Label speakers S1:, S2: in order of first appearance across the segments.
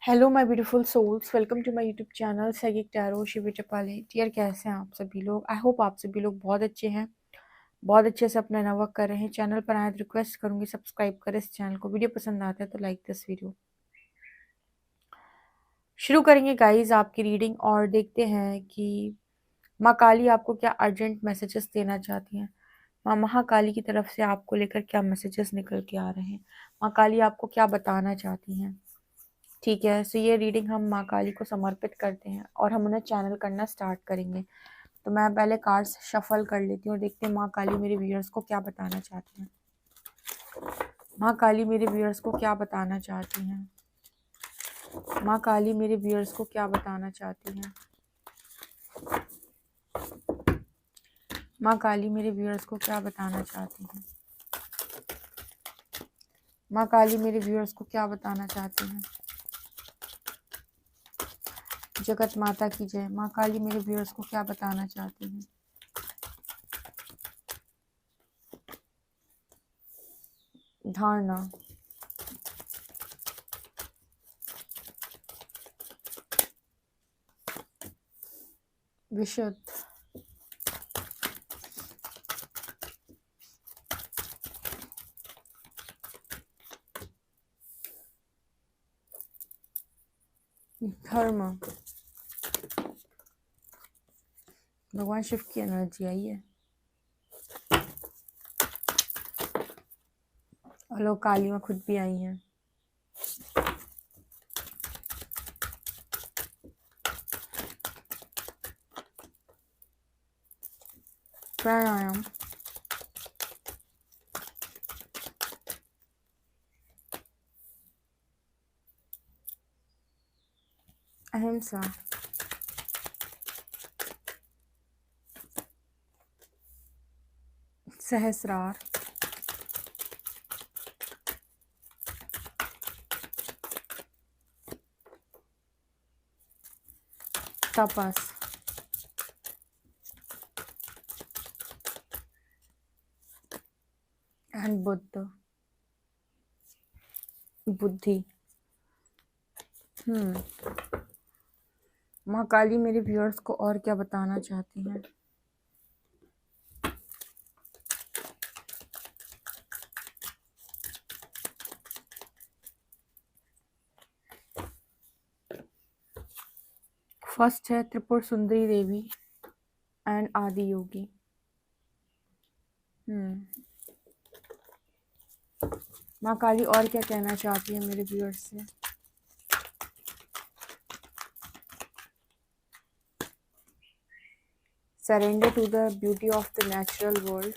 S1: Hello my beautiful souls, welcome to my YouTube channel psychic tarot Shivi Chapale. Dear, कैसे हैं आप सभी लोग? आई होप आप सभी लोग बहुत अच्छे हैं, बहुत अच्छे से अपना वर्क कर रहे हैं। चैनल पर आए तो रिक्वेस्ट करूंगी सब्सक्राइब करें इस चैनल को। वीडियो पसंद आता है तो लाइक दिस वीडियो। शुरू करेंगे गाइज आपकी रीडिंग और देखते हैं कि माँ काली आपको क्या अर्जेंट मैसेजेस देना चाहती हैं। माँ महाकाली की तरफ से आपको लेकर क्या मैसेजेस निकल के आ रहे हैं, माँ काली आपको क्या बताना चाहती हैं। ठीक है, सो ये रीडिंग हम माँ काली को समर्पित करते हैं और हम उन्हें चैनल करना स्टार्ट करेंगे। तो मैं पहले कार्ड्स शफल कर लेती हूँ और देखते हैं माँ काली मेरे व्यूअर्स को क्या बताना चाहती हैं। माँ काली मेरे व्यूअर्स को क्या बताना चाहती हैं। माँ काली मेरे व्यूअर्स को क्या बताना चाहती हैं। माँ काली मेरे व्यूअर्स को क्या बताना चाहती हैं। माँ काली मेरे व्यूअर्स को क्या बताना चाहती हैं। जगत माता की जय। माँ काली मेरे व्यूअर्स को क्या बताना चाहती हैं। धारणा, विशुद्ध, धर्म। भगवान शिव की एनर्जी आई है और लोग काली में खुद भी आई हैं। प्राणायाम, अहिंसा, सहस्रार, तपस, एंड बुद्ध, बुद्धि। माँ काली मेरे व्यूअर्स को और क्या बताना चाहती हैं। फर्स्ट है त्रिपुर सुंदरी देवी एंड आदि योगी। माँ काली और क्या कहना चाहती है मेरे व्यूअर्स से। Surrender to the beauty of the natural world,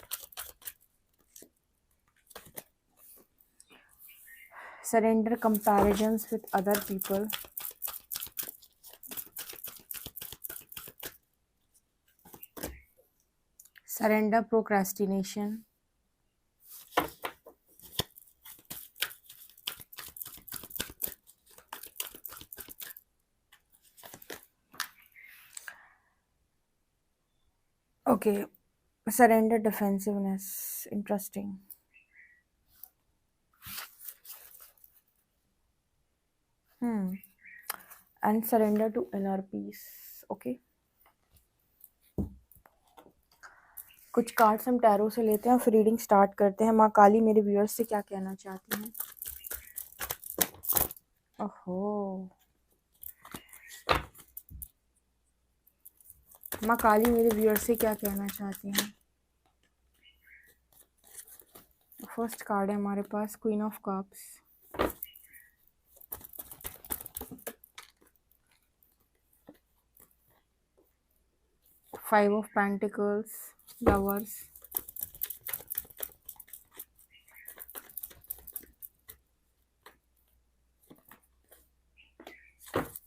S1: surrender comparisons with other people, surrender procrastination, okay, surrender defensiveness. Interesting. And surrender to inner peace. Okay, कुछ कार्ड्स हम टैरो से लेते हैं और फिर रीडिंग स्टार्ट करते हैं। माँ काली मेरे व्यूअर्स से क्या कहना चाहती हैं। ओहो, माँ काली मेरे व्यूअर्स से क्या कहना चाहती हैं। फर्स्ट कार्ड है हमारे पास queen of cups, five of pentacles, lovers,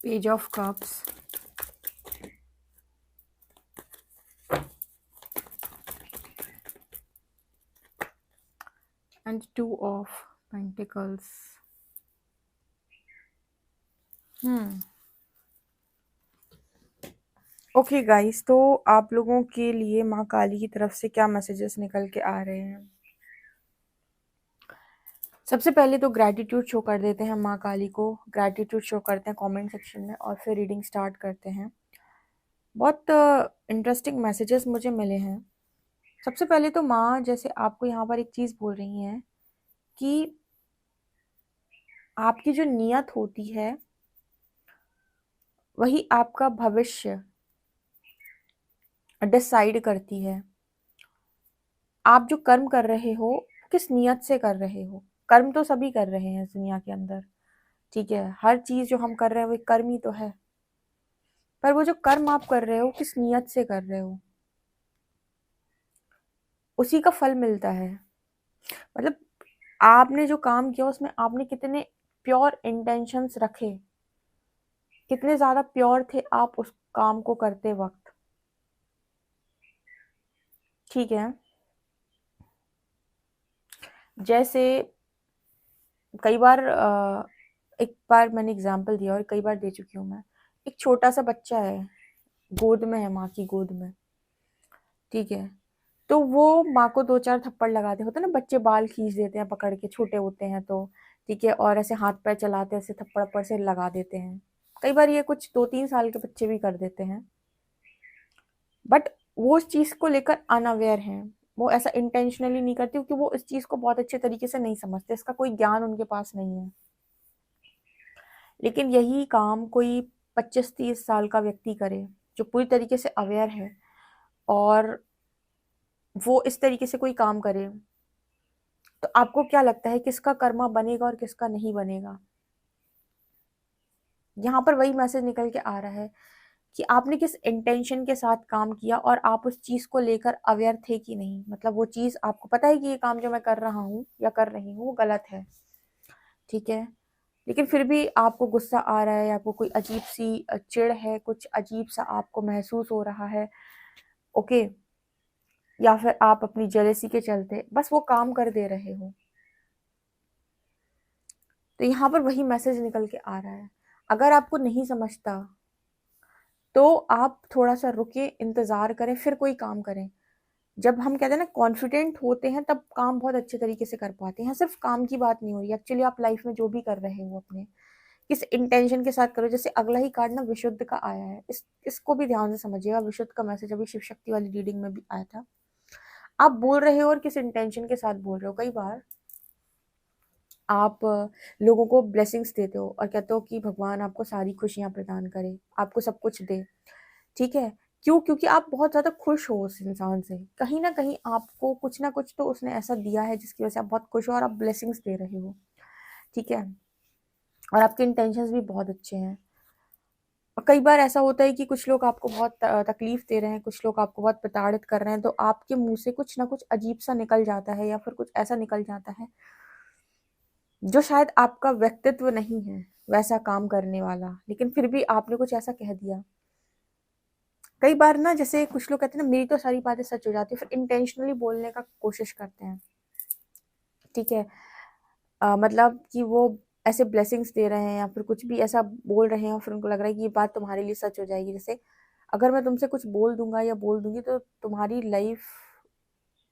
S1: page of cups, and two of pentacles. Okay guys, तो आप लोगों के लिए माँ काली की तरफ से क्या मैसेजेस निकल के आ रहे हैं। सबसे पहले तो ग्रैटिट्यूड शो कर देते हैं माँ काली को, ग्रैटिट्यूड शो करते हैं कमेंट सेक्शन में और फिर रीडिंग स्टार्ट करते हैं। बहुत इंटरेस्टिंग मैसेजेस मुझे मिले हैं। सबसे पहले तो माँ जैसे आपको यहाँ पर एक चीज़ बोल रही हैं कि आपकी जो नियत होती है वही आपका भविष्य डिसाइड करती है। आप जो कर्म कर रहे हो किस नियत से कर रहे हो। कर्म तो सभी कर रहे हैं इस दुनिया के अंदर, ठीक है, हर चीज जो हम कर रहे हैं वो एक कर्म ही तो है। पर वो जो कर्म आप कर रहे हो किस नियत से कर रहे हो उसी का फल मिलता है। मतलब आपने जो काम किया उसमें आपने कितने प्योर इंटेंशंस रखे, कितने ज्यादा प्योर थे आप उस काम को करते वक्त, ठीक है। जैसे कई बार एक बार मैंने एग्जाम्पल दिया और कई बार दे चुकी हूँ मैं। एक छोटा सा बच्चा है, गोद में है, माँ की गोद में, ठीक है। तो वो माँ को दो चार थप्पड़ लगाते होते ना, बच्चे बाल खींच देते हैं पकड़ के, छोटे होते हैं तो, ठीक है, और ऐसे हाथ पैर चलाते हैं, ऐसे थप्पड़ थप्पड़ से लगा देते हैं। कई बार ये कुछ 2-3 साल के बच्चे भी कर देते हैं। बट वो उस चीज को लेकर अनअवेयर हैं, वो ऐसा इंटेंशनली नहीं करते क्योंकि वो इस चीज को बहुत अच्छे तरीके से नहीं समझते, इसका कोई ज्ञान उनके पास नहीं है। लेकिन यही काम कोई 25-30 साल का व्यक्ति करे जो पूरी तरीके से अवेयर है, और वो इस तरीके से कोई काम करे, तो आपको क्या लगता है किसका कर्मा बनेगा और किसका नहीं बनेगा। यहाँ पर वही मैसेज निकल के आ रहा है कि आपने किस इंटेंशन के साथ काम किया और आप उस चीज को लेकर अवेयर थे कि नहीं। मतलब वो चीज आपको पता है कि ये काम जो मैं कर रहा हूँ या कर रही हूँ वो गलत है, ठीक है, लेकिन फिर भी आपको गुस्सा आ रहा है, आपको कोई अजीब सी चिढ़ है, कुछ अजीब सा आपको महसूस हो रहा है, ओके, या फिर आप अपनी जेलेसी के चलते बस वो काम कर दे रहे हो। तो यहाँ पर वही मैसेज निकल के आ रहा है। अगर आपको नहीं समझता तो आप थोड़ा सा रुके, इंतजार करें, फिर कोई काम करें। जब हम कहते हैं ना कॉन्फिडेंट होते हैं तब काम बहुत अच्छे तरीके से कर पाते हैं। सिर्फ काम की बात नहीं हो रही, एक्चुअली आप लाइफ में जो भी कर रहे हो अपने किस इंटेंशन के साथ करो। जैसे अगला ही कार्ड ना विशुद्ध का आया है, इसको भी ध्यान से समझिएगा। विशुद्ध का मैसेज अभी शिव शक्ति वाली रीडिंग में भी आया था। आप बोल रहे हो और किस इंटेंशन के साथ बोल रहे हो। कई बार आप लोगों को ब्लेसिंग्स देते हो और कहते हो कि भगवान आपको सारी खुशियां प्रदान करे, आपको सब कुछ दे, ठीक है। क्यों? क्योंकि आप बहुत ज्यादा खुश हो उस इंसान से, कहीं ना कहीं आपको कुछ ना कुछ तो उसने ऐसा दिया है जिसकी वजह से आप बहुत खुश हो और आप ब्लेसिंग्स दे रहे हो, ठीक है, और आपके इंटेंशंस भी बहुत अच्छे हैं। और कई बार ऐसा होता है कि कुछ लोग आपको बहुत तकलीफ दे रहे हैं, कुछ लोग आपको बहुत प्रताड़ित कर रहे हैं, तो आपके मुंह से कुछ ना कुछ अजीब सा निकल जाता है या फिर कुछ ऐसा निकल जाता है जो शायद आपका व्यक्तित्व नहीं है वैसा काम करने वाला, लेकिन फिर भी आपने कुछ ऐसा कह दिया। कई बार ना जैसे कुछ लोग कहते हैं ना मेरी तो सारी बातें सच हो जाती है, फिर इंटेंशनली बोलने का कोशिश करते हैं, ठीक है। मतलब कि वो ऐसे ब्लेसिंग्स दे रहे हैं या फिर कुछ भी ऐसा बोल रहे हैं और फिर उनको लग रहा है कि ये बात तुम्हारे लिए सच हो जाएगी। जैसे अगर मैं तुमसे कुछ बोल दूंगा या बोल दूंगी तो तुम्हारी लाइफ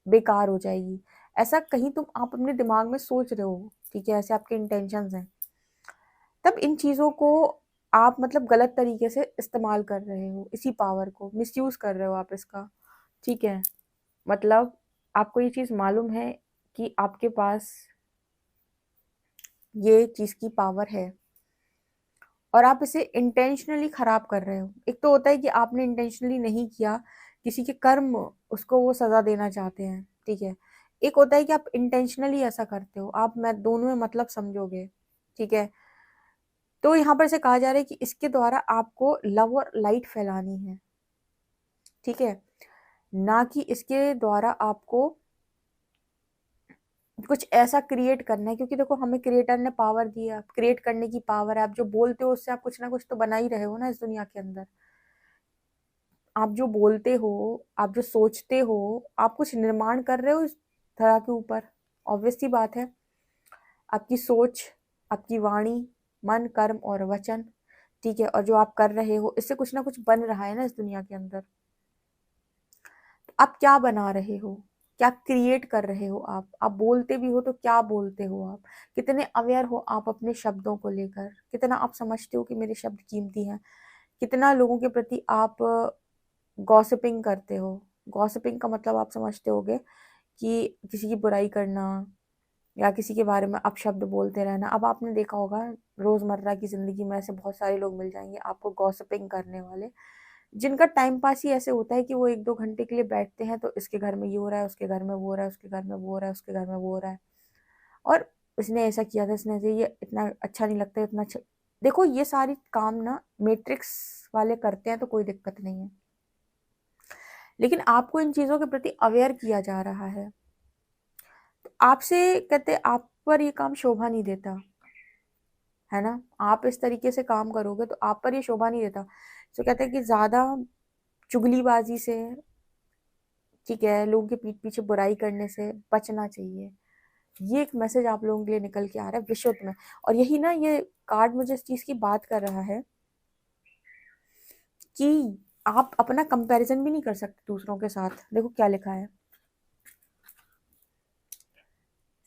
S1: बेकार हो जाएगी, ऐसा कहीं तुम आप अपने दिमाग में सोच रहे हो, ठीक है, ऐसे आपके इंटेंशंस हैं। तब इन चीजों को आप मतलब गलत तरीके से इस्तेमाल कर रहे हो, इसी पावर को मिसयूज कर रहे हो आप इसका, ठीक है। मतलब आपको ये चीज मालूम है कि आपके पास ये चीज की पावर है और आप इसे इंटेंशनली खराब कर रहे हो। एक तो होता है कि आपने इंटेंशनली नहीं किया, किसी के कर्म उसको वो सजा देना चाहते हैं, ठीक है। एक होता है कि आप इंटेंशनली ऐसा करते हो, आप मैं दोनों में मतलब समझोगे, ठीक है। तो यहाँ पर से कहा जा रहा है कि इसके द्वारा आपको लव और लाइट फैलानी है, ठीक है, ना कि इसके द्वारा आपको कुछ ऐसा क्रिएट करना है। क्योंकि देखो हमें क्रिएटर ने पावर दी है, क्रिएट करने की पावर है। आप जो बोलते हो उससे आप कुछ ना कुछ तो बना ही रहे हो ना इस दुनिया के अंदर। आप जो बोलते हो, आप जो सोचते हो, आप कुछ निर्माण कर रहे हो इस धरा के ऊपर, ऑब्वियस सी बात है। आपकी सोच, आपकी वाणी, मन, कर्म और वचन, ठीक है, और जो आप कर रहे हो इससे कुछ ना कुछ बन रहा है ना इस दुनिया के अंदर। तो आप क्या बना रहे हो, क्या क्रिएट कर रहे हो आप बोलते भी हो तो क्या बोलते हो आप, कितने अवेयर हो आप अपने शब्दों को लेकर, कितना आप समझते हो कि मेरे शब्द कीमती हैं, कितना लोगों के प्रति आप गॉसिपिंग करते हो। गॉसिपिंग का मतलब आप समझते होगे कि किसी की बुराई करना या किसी के बारे में अपशब्द बोलते रहना। अब आपने देखा होगा रोजमर्रा की जिंदगी में ऐसे बहुत सारे लोग मिल जाएंगे आपको गॉसिपिंग करने वाले, जिनका टाइम पास ही ऐसे होता है कि वो 1-2 घंटे के लिए बैठते हैं तो इसके घर में ये हो रहा है, उसके घर में वो हो रहा है, उसके घर में वो हो रहा है, उसके घर में वो हो रहा है, और इसने ऐसा किया था, इसने ऐसे, ये इतना अच्छा नहीं लगता, इतना अच्छा। देखो ये सारी काम ना मैट्रिक्स वाले करते हैं तो कोई दिक्कत नहीं है, लेकिन आपको इन चीजों के प्रति अवेयर किया जा रहा है तो आपसे कहते आप पर ये काम शोभा नहीं देता है ना। आप इस तरीके से काम करोगे तो आप पर ये शोभा नहीं देता। तो कहते हैं कि ज्यादा चुगलीबाजी से, ठीक है, लोगों के पीठ पीछे बुराई करने से बचना चाहिए। ये एक मैसेज आप लोगों के लिए निकल के आ रहा है विश्व में। और यही ना, ये कार्ड मुझे इस चीज की बात कर रहा है कि आप अपना कंपैरिजन भी नहीं कर सकते दूसरों के साथ। देखो क्या लिखा है,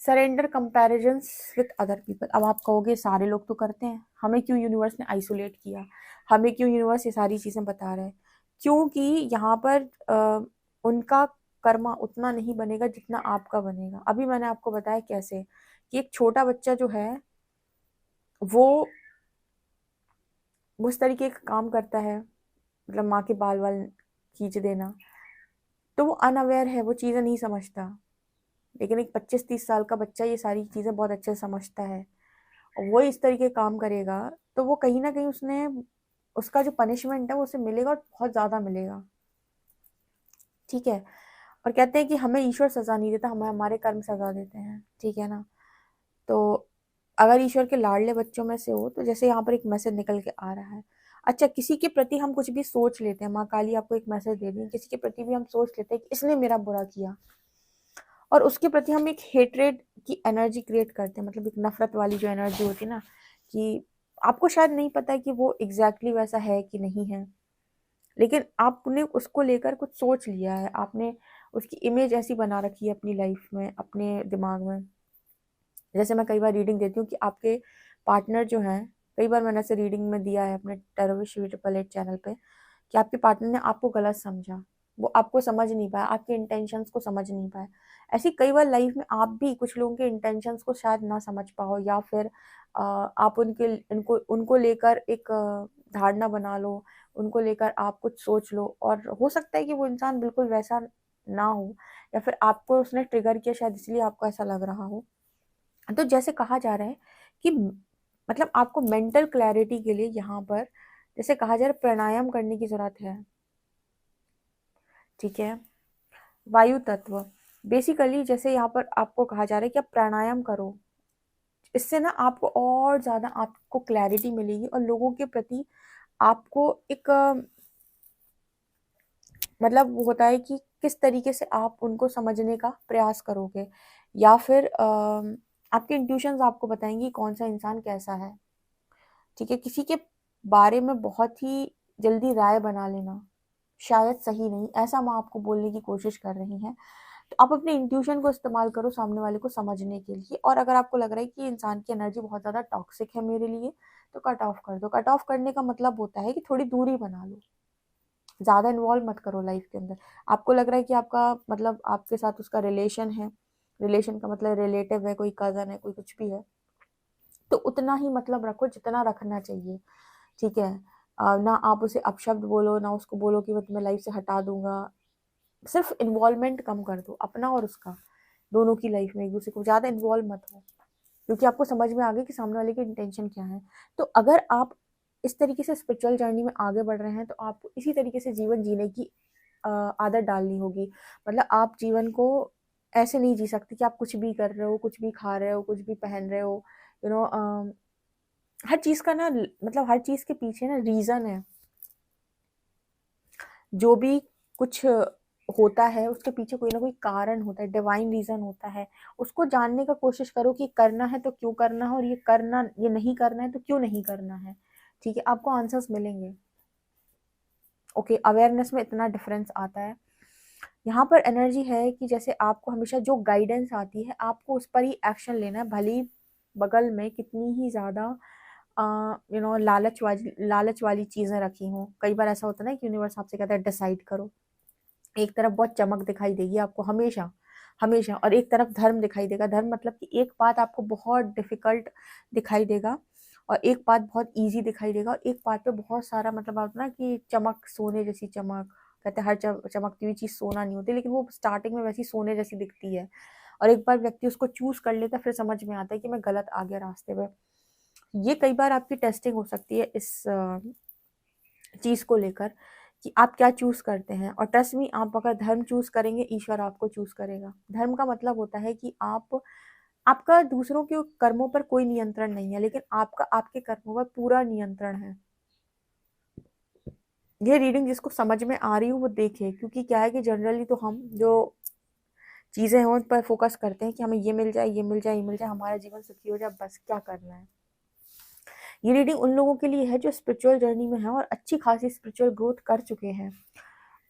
S1: surrender comparisons with other people. अब आप कहोगे सारे लोग तो करते हैं, हमें क्यों यूनिवर्स ने आइसोलेट किया, हमें क्यों यूनिवर्स ये सारी चीजें बता रहा है? क्योंकि यहाँ पर उनका कर्मा उतना नहीं बनेगा जितना आपका बनेगा। अभी मैंने आपको बताया कैसे कि एक छोटा बच्चा जो है वो उस तरीके का काम करता है, मतलब माँ के बाल वाल खींच देना, तो वो अनअवेयर है, वो चीजें नहीं समझता। लेकिन एक 25-30 साल का बच्चा ये सारी चीजें बहुत अच्छे से समझता है, और वो इस तरीके काम करेगा तो वो कहीं ना कहीं उसने, उसका जो पनिशमेंट है वो उसे मिलेगा और बहुत ज्यादा मिलेगा। ठीक है। और कहते हैं कि हमें ईश्वर सजा नहीं देता, हमें हमारे कर्म सजा देते हैं, ठीक है ना। तो अगर ईश्वर के लाडले बच्चों में से हो तो जैसे यहाँ पर एक मैसेज निकल के आ रहा है। अच्छा, किसी के प्रति हम कुछ भी सोच लेते हैं, माँ काली आपको एक मैसेज दे दी, किसी के प्रति भी हम सोच लेते हैं कि इसने मेरा बुरा किया, और उसके प्रति हम एक हेट्रेड की एनर्जी क्रिएट करते हैं, मतलब एक नफरत वाली जो एनर्जी होती है ना, कि आपको शायद नहीं पता है कि वो एग्जैक्टली वैसा है कि नहीं है, लेकिन आपने उसको लेकर कुछ सोच लिया है, आपने उसकी इमेज ऐसी बना रखी है अपनी लाइफ में, अपने दिमाग में। जैसे मैं कई बार रीडिंग देती हूँ कि आपके पार्टनर जो हैं, कई बार मैंने ऐसे रीडिंग में दिया है अपने टेरर शिव 888 चैनल पे, कि आपके पार्टनर ने आपको गलत समझा, वो आपको समझ नहीं पाया, आपके इंटेंशंस को समझ नहीं पाया। ऐसी कई बार लाइफ में आप भी कुछ लोगों के इंटेंशंस को शायद ना समझ पाओ, या फिर आप उनको उनको लेकर एक धारणा बना लो, उनको लेकर आप कुछ सोच लो, और हो सकता है कि वो इंसान बिल्कुल वैसा ना हो, या फिर आपको उसने ट्रिगर किया शायद इसलिए आपको ऐसा लग रहा हो। तो जैसे कहा जा रहा है कि मतलब आपको मेंटल क्लैरिटी के लिए यहाँ पर जैसे कहा जा रहा है प्राणायाम करने की जरूरत है, ठीक है। वायु तत्व, बेसिकली जैसे यहाँ पर आपको कहा जा रहा है कि आप प्राणायाम करो, इससे ना आपको और ज्यादा आपको क्लैरिटी मिलेगी, और लोगों के प्रति आपको एक मतलब वो होता है कि किस तरीके से आप उनको समझने का प्रयास करोगे, या फिर आपके इंट्यूशंस आपको बताएंगी कौन सा इंसान कैसा है, ठीक है। किसी के बारे में बहुत ही जल्दी राय बना लेना शायद सही नहीं, ऐसा मैं आपको बोलने की कोशिश कर रही हैं। तो आप अपने इंट्यूशन को इस्तेमाल करो सामने वाले को समझने के लिए, और अगर आपको लग रहा है कि इंसान की एनर्जी बहुत ज्यादा टॉक्सिक है मेरे लिए, तो कट ऑफ कर दो। कट ऑफ करने का मतलब होता है कि थोड़ी दूरी बना लो, ज्यादा इन्वॉल्व मत करो लाइफ के अंदर। आपको लग रहा है कि आपका मतलब आपके साथ उसका रिलेशन है, रिलेशन का मतलब रिलेटिव है, कोई कजन है, कोई कुछ भी है, तो उतना ही मतलब रखो जितना रखना चाहिए, ठीक है। ना आप उसे अपशब्द बोलो, ना उसको बोलो कि मैं तुम्हें लाइफ से हटा दूंगा। सिर्फ इन्वॉल्वमेंट कम कर दो अपना और उसका, दोनों की लाइफ में एक दूसरे को ज्यादा इन्वॉल्व मत हो, क्योंकि आपको समझ में आ गया कि सामने वाले की इंटेंशन क्या है। तो अगर आप इस तरीके से स्पिरिचुअल जर्नी में आगे बढ़ रहे हैं तो आपको इसी तरीके से जीवन जीने की आदत डालनी होगी। मतलब आप जीवन को ऐसे नहीं जी सकते कि आप कुछ भी कर रहे हो, कुछ भी खा रहे हो, कुछ भी पहन रहे हो, यू नो हर चीज का ना, मतलब हर चीज के पीछे ना रीजन है। जो भी कुछ होता है उसके पीछे कोई ना कोई कारण होता है, डिवाइन रीजन होता है। उसको जानने का कोशिश करो कि करना है तो क्यों करना है, और ये करना, ये नहीं करना है तो क्यों नहीं करना है, ठीक है। आपको आंसर्स मिलेंगे। ओके, अवेयरनेस में इतना डिफरेंस आता है। यहाँ पर एनर्जी है कि जैसे आपको हमेशा जो गाइडेंस आती है आपको उस पर ही एक्शन लेना है, भले ही बगल में कितनी ही ज़्यादा लालच वाली चीज़ें रखी हों। कई बार ऐसा होता है ना कि यूनिवर्स आपसे कहता है डिसाइड करो। एक तरफ बहुत चमक दिखाई देगी आपको हमेशा, हमेशा, और एक तरफ धर्म दिखाई देगा। धर्म मतलब कि एक बात आपको बहुत डिफ़िकल्ट दिखाई देगा और एक बात बहुत ईज़ी दिखाई देगा और एक बात पे बहुत सारा मतलब आप ना कि चमक, सोने जैसी चमक, कहते हैं हर चमकती हुई चीज़ सोना नहीं होती, लेकिन वो स्टार्टिंग में वैसी सोने जैसी दिखती है और एक बार व्यक्ति उसको चूज़ कर लेता है फिर समझ में आता है कि मैं गलत आ गया रास्ते पे। ये कई बार आपकी टेस्टिंग हो सकती है इस चीज़ को लेकर कि आप क्या चूज़ करते हैं। और ट्रस्ट मी, आप अगर धर्म चूज़ करेंगे, ईश्वर आपको चूज़ करेगा। धर्म का मतलब होता है कि आपका दूसरों के कर्मों पर कोई नियंत्रण नहीं है, लेकिन आपका आपके कर्मों पर पूरा नियंत्रण है। ये रीडिंग जिसको समझ में आ रही हो वो देखे, क्योंकि क्या है कि जनरली तो हम जो चीज़ें हैं उन पर फोकस करते हैं कि हमें ये मिल जाए, ये मिल जाए, ये मिल जाए, हमारा जीवन सुखी हो जाए, बस क्या करना है। ये रीडिंग उन लोगों के लिए है जो स्पिरिचुअल जर्नी में है और अच्छी खासी स्पिरिचुअल ग्रोथ कर चुके हैं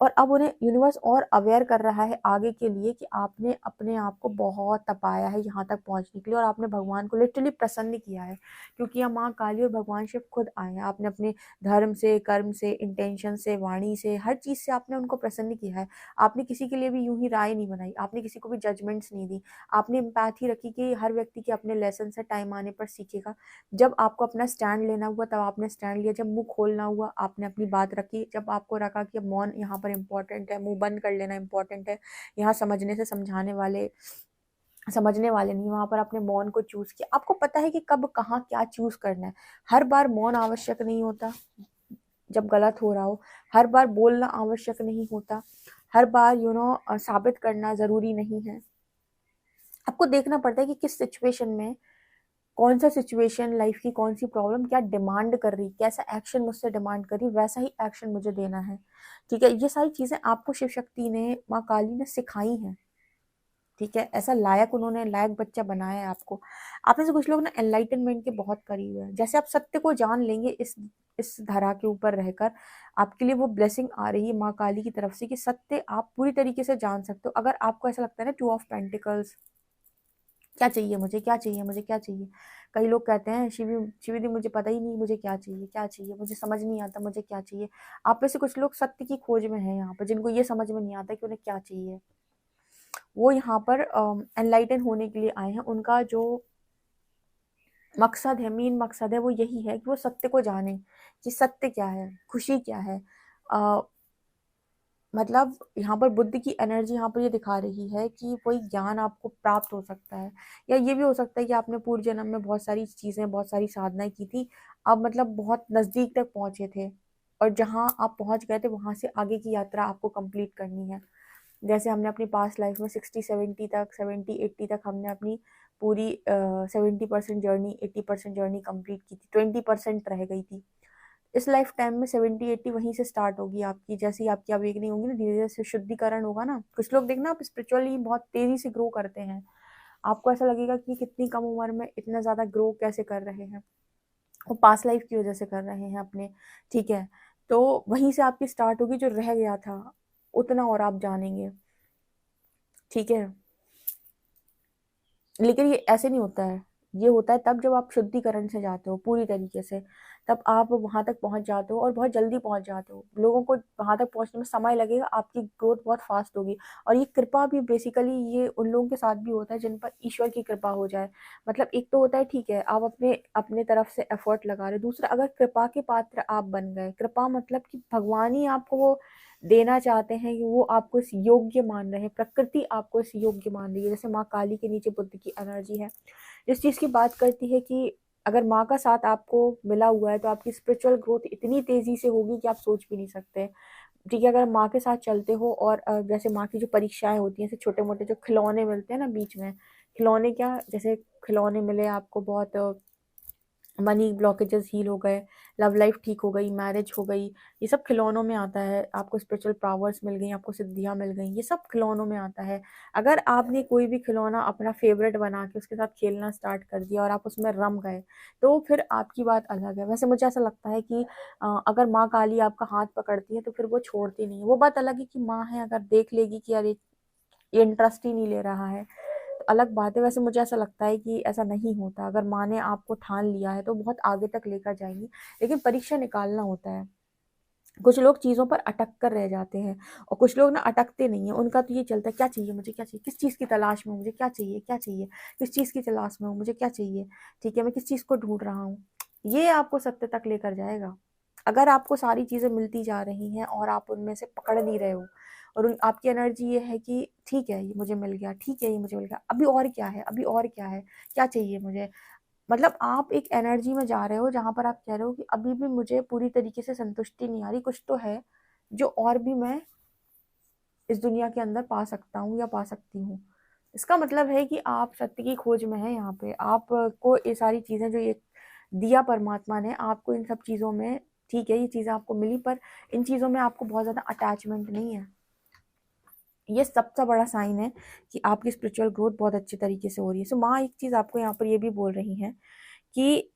S1: और अब उन्हें यूनिवर्स और अवेयर कर रहा है आगे के लिए कि आपने अपने आप को बहुत तपाया है यहाँ तक पहुँचने के लिए और आपने भगवान को लिटरली प्रसन्न किया है, क्योंकि यहाँ माँ काली और भगवान शिव खुद आए हैं। आपने अपने धर्म से, कर्म से, इंटेंशन से, वाणी से, हर चीज़ से आपने उनको प्रसन्न किया है। आपने किसी के लिए भी यूं ही राय नहीं बनाई, आपने किसी को भी जजमेंट्स नहीं दी, आपने एम्पैथी रखी कि हर व्यक्ति के अपने लेसन है, टाइम आने पर सीखेगा। जब आपको अपना स्टैंड लेना हुआ तब आपने स्टैंड लिया, जब मुंह खोलना हुआ आपने अपनी बात रखी, जब आपको रखा कि अब मौन यहाँ पर इम्पोर्टेंट है, मुंह बंद कर लेना इम्पोर्टेंट है, यहाँ समझने से समझने वाले नहीं, वहां पर आपने मौन को चूज किया। आपको पता है कि कब कहाँ क्या चूज करना है। हर बार मौन आवश्यक नहीं होता जब गलत हो रहा हो, हर बार बोलना आवश्यक नहीं होता, हर बार साबित करना जरूरी नहीं है। आपको देखना पड़ता है कि किस सिचुएशन में, कौन सा सिचुएशन, लाइफ की कौन सी प्रॉब्लम क्या डिमांड कर रही, कैसा एक्शन मुझसे डिमांड कर रही, वैसा ही एक्शन मुझे देना है। ठीक है, ये सारी चीजें आपको शिव शक्ति ने, माँ काली ने सिखाई हैं। ठीक है, ऐसा लायक उन्होंने लायक बच्चा बनाया है आपको। आप में से कुछ लोग ना एनलाइटनमेंट के बहुत करीब है। जैसे आप सत्य को जान लेंगे इस धरा के ऊपर रहकर, आपके लिए वो ब्लेसिंग आ रही है माँ काली की तरफ से कि सत्य आप पूरी तरीके से जान सकते हो। अगर आपको ऐसा लगता है ना, 2 ऑफ पेंटिकल्स, क्या चाहिए मुझे, क्या चाहिए मुझे, क्या चाहिए, कई लोग कहते हैं शिवी दी मुझे पता ही नहीं मुझे क्या चाहिए, क्या चाहिए मुझे, समझ नहीं आता मुझे क्या चाहिए। आप में से कुछ लोग सत्य की खोज में हैं यहाँ पर, जिनको ये समझ में नहीं आता कि उन्हें क्या चाहिए। वो यहाँ पर एनलाइटन होने के लिए आए हैं। उनका जो मकसद है, मेन मकसद है, वो यही है कि वो सत्य को जाने कि सत्य क्या है, खुशी क्या है। अ, मतलब यहाँ पर बुद्ध की एनर्जी यहाँ पर ये दिखा रही है कि कोई ज्ञान आपको प्राप्त हो सकता है, या ये भी हो सकता है कि आपने पूर्व जन्म में बहुत सारी चीज़ें, बहुत सारी साधनाएं की थी, अब मतलब बहुत नज़दीक तक पहुँचे थे और जहाँ आप पहुँच गए थे वहाँ से आगे की यात्रा आपको कंप्लीट करनी है। जैसे हमने अपनी पास्ट लाइफ में 70 तक हमने अपनी पूरी 70% जर्नी, 80% जर्नी कंप्लीट की थी, 20% रह गई थी। इस लाइफ टाइम में 70-80 वहीं से स्टार्ट होगी आपकी। जैसे ही आपकी अवेकनिंग होगी ना, धीरे धीरे से शुद्धिकरण होगा ना। कुछ लोग देखना, आप स्पिरिचुअली बहुत तेजी से ग्रो करते हैं, आपको ऐसा लगेगा कि कितनी कम उम्र में इतना ज्यादा ग्रो कैसे कर रहे हैं, वो पास्ट लाइफ की वजह से कर रहे हैं अपने। ठीक है, तो वहीं से आपकी स्टार्ट होगी, जो रह गया था उतना और आप जानेंगे। ठीक है, लेकिन ये ऐसे नहीं होता है, ये होता है तब जब आप शुद्धिकरण से जाते हो पूरी तरीके से, तब आप वहां तक पहुंच जाते हो और बहुत जल्दी पहुंच जाते हो। लोगों को वहां तक पहुंचने में समय लगेगा, आपकी ग्रोथ बहुत फास्ट होगी। और ये कृपा भी बेसिकली ये उन लोगों के साथ भी होता है जिन पर ईश्वर की कृपा हो जाए। मतलब एक तो होता है ठीक है आप अपने अपने तरफ से एफर्ट लगा रहे, दूसरा अगर कृपा के पात्र आप बन गए, कृपा मतलब कि भगवान ही आपको वो देना चाहते हैं कि वो आपको इस योग्य मान रहे हैं, प्रकृति आपको इस योग्य मान रही है। जैसे माँ काली के नीचे बुद्ध की एनर्जी है, इस चीज की बात करती है कि अगर माँ का साथ आपको मिला हुआ है तो आपकी स्पिरिचुअल ग्रोथ इतनी तेजी से होगी कि आप सोच भी नहीं सकते। ठीक है, अगर माँ के साथ चलते हो और जैसे माँ की जो परीक्षाएं होती हैं, जैसे छोटे मोटे जो खिलौने मिलते हैं ना बीच में, खिलौने क्या, जैसे खिलौने मिले आपको बहुत मनी ब्लॉकेजेस हील हो गए, लव लाइफ ठीक हो गई, मैरिज हो गई, ये सब खिलौनों में आता है। आपको स्पिरिचुअल पावर्स मिल गई, आपको सिद्धियाँ मिल गई, ये सब खिलौनों में आता है। अगर आपने कोई भी खिलौना अपना फेवरेट बना के उसके साथ खेलना स्टार्ट कर दिया और आप उसमें रम गए, तो फिर आपकी बात अलग है। वैसे मुझे ऐसा लगता है कि अगर माँ काली आपका हाथ पकड़ती है तो फिर वो छोड़ती नहीं है। वो बात अलग है कि माँ है, अगर देख लेगी कि यार ये इंटरेस्ट ही नहीं ले रहा है, तो अलग बात है। वैसे मुझे ऐसा लगता है कि ऐसा नहीं होता। अगर माँ ने आपको ठान लिया है तो बहुत आगे तक लेकर जाएंगी, लेकिन परीक्षा निकालना होता है। कुछ लोग चीज़ों पर अटक कर रह जाते हैं और कुछ लोग ना अटकते नहीं हैं। उनका तो ये चलता है, क्या चाहिए मुझे, क्या चाहिए, किस चीज़ की तलाश में हूँ, मुझे क्या चाहिए, क्या चाहिए, किस चीज़ की तलाश में हूँ, मुझे क्या चाहिए, ठीक है, मैं किस चीज़ को ढूंढ रहा हूँ। ये आपको सत्य तक लेकर जाएगा। अगर आपको सारी चीज़ें मिलती जा रही हैं और आप उनमें से पकड़ नहीं रहे हो, और आपकी एनर्जी ये है कि ठीक है ये मुझे मिल गया, ठीक है ये मुझे मिल गया, अभी और क्या है, अभी और क्या है, क्या चाहिए मुझे, मतलब आप एक एनर्जी में जा रहे हो जहां पर आप कह रहे हो कि अभी भी मुझे पूरी तरीके से संतुष्टि नहीं आ रही, कुछ तो है जो और भी मैं इस दुनिया के अंदर पा सकता हूँ या पा सकती हूँ। इसका मतलब है कि आप सत्य की खोज में हैं। यहाँ पे आपको ये सारी चीजें जो ये दिया परमात्मा ने आपको, इन सब चीजों में, ठीक है ये चीजें आपको मिली, पर इन चीजों में आपको बहुत ज्यादा अटैचमेंट नहीं है। ये सबसे बड़ा साइन है कि आपकी स्पिरिचुअल ग्रोथ बहुत अच्छे तरीके से हो रही है। सो माँ एक चीज आपको यहाँ पर ये भी बोल रही है कि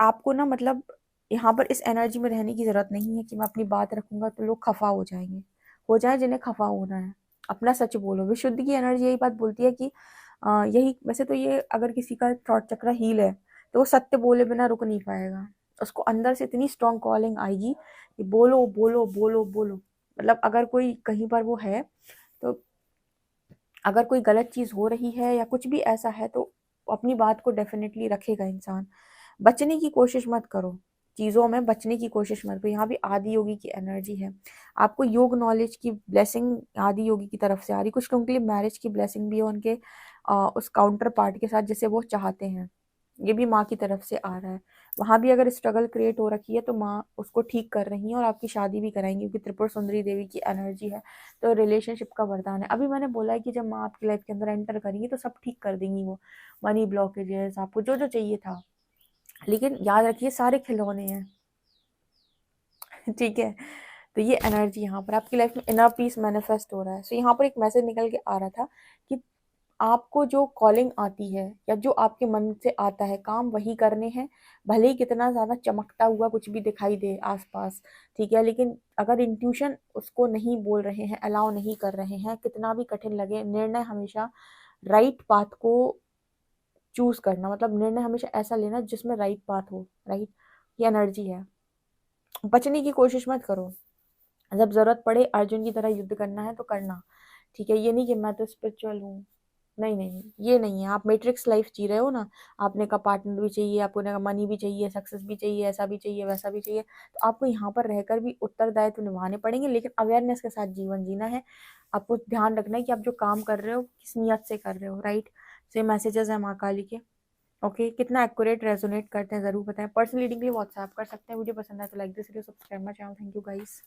S1: आपको ना, मतलब यहाँ पर इस एनर्जी में रहने की जरूरत नहीं है कि मैं अपनी बात रखूंगा तो लोग खफा हो जाएंगे। हो जाए जिन्हें खफा होना है, अपना सच बोलो। विशुद्ध की एनर्जी यही बात बोलती है कि यही, वैसे तो ये अगर किसी का थ्रॉट चक्र हील है तो वो सत्य बोले बिना रुक नहीं पाएगा। उसको अंदर से इतनी स्ट्रॉन्ग कॉलिंग आएगी कि बोलो बोलो बोलो बोलो। मतलब अगर कोई कहीं पर वो है, तो अगर कोई गलत चीज हो रही है या कुछ भी ऐसा है तो अपनी बात को डेफिनेटली रखेगा इंसान। बचने की कोशिश मत करो, चीजों में बचने की कोशिश मत करो। यहाँ भी आदि योगी की एनर्जी है। आपको योग नॉलेज की ब्लेसिंग आदि योगी की तरफ से आ रही। कुछ लोगों के लिए मैरिज की ब्लेसिंग भी है उनके उस काउंटर पार्ट के साथ जिसे वो चाहते हैं। ये भी माँ की तरफ से आ रहा है। वहां भी अगर स्ट्रगल क्रिएट हो रखी है तो माँ उसको ठीक कर रही है और आपकी शादी भी कराएंगी, क्योंकि त्रिपुर सुंदरी देवी की एनर्जी है। तो रिलेशनशिप का वरदान है। अभी मैंने बोला है कि जब माँ आपकी लाइफ के अंदर एंटर करेंगी तो सब ठीक कर देंगी वो। मनी ब्लॉकेजेस, आपको जो जो चाहिए था। लेकिन याद रखिए सारे खिलौने हैं। ठीक है। तो ये एनर्जी यहाँ पर आपकी लाइफ में इनर पीस मैनिफेस्ट हो रहा है। सो यहाँ पर एक मैसेज निकल के आ रहा था कि आपको जो कॉलिंग आती है या जो आपके मन से आता है, काम वही करने हैं। भले ही कितना ज्यादा चमकता हुआ कुछ भी दिखाई दे आसपास, ठीक है, लेकिन अगर इंट्यूशन उसको नहीं बोल रहे हैं, अलाउ नहीं कर रहे हैं, कितना भी कठिन लगे, निर्णय हमेशा राइट पाथ को चूज करना, मतलब निर्णय हमेशा ऐसा लेना जिसमें राइट पाथ हो। राइट, ये एनर्जी है। बचने की कोशिश मत करो। जब जरूरत पड़े अर्जुन की तरह युद्ध करना है तो करना, ठीक है। ये नहीं कि मैं तो स्पिरिचुअल हूँ, नहीं नहीं नहीं, ये नहीं है। आप मैट्रिक्स लाइफ जी रहे हो ना। आपने का पार्टनर भी चाहिए, आपको ने मनी भी चाहिए, सक्सेस भी चाहिए, ऐसा भी चाहिए, वैसा भी चाहिए, तो आपको यहाँ पर रहकर भी उत्तरदायित्व निभाने पड़ेंगे, लेकिन अवेयरनेस के साथ जीवन जीना है। आपको ध्यान रखना है कि आप जो काम कर रहे हो किस नियत से कर रहे हो। राइट, से मैसेजेस है माँ काली के। ओके, कितना एक्यूरेट रेजोनेट करते हैं जरूर बताएं। पर्सनल रीडिंग के लिए व्हाट्सएप कर सकते हैं। वीडियो पसंद आए तो like this video, subscribe my channel. Thank you guys.